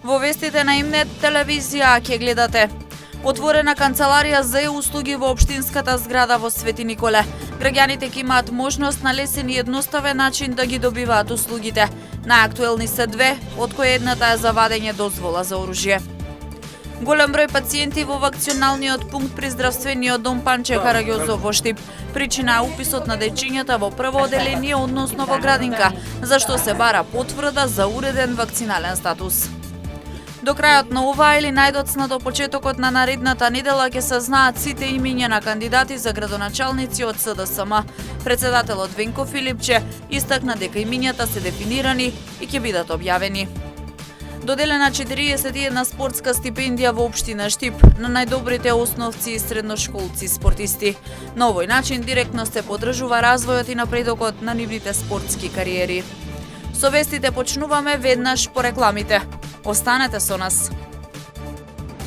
Во вестите на Имнет телевизија ќе гледате: отворена канцеларија за услуги во општинската зграда во Свети Николе. Граѓаните ќе имаат можност на лесен и едноставен начин да ги добиваат услугите. Најактуелни се две, од кои едната е за вадење дозвола за оружје. Голем број пациенти во вакциналниот пункт при здравствениот дом Панче Караѓозов во Штип. Причина е уписот на дечињата во прво оделение, односно во градинка, зашто се бара потврда за уреден вакцинален статус. До крајот на оваа или најдоцна до почетокот на наредната недела ќе се знаат сите имиња на кандидати за градоначалници од СДСМ. Председателот Венко Филипче истакна дека имињата се дефинирани и ќе бидат објавени. Доделена 41 спортска стипендија во општина Штип на најдобрите основци и средношколци спортисти. На овој начин директно се поддржува развојот и напредокот на нивните спортски кариери. Со вестите почнуваме веднаш по рекламите. Останете со нас.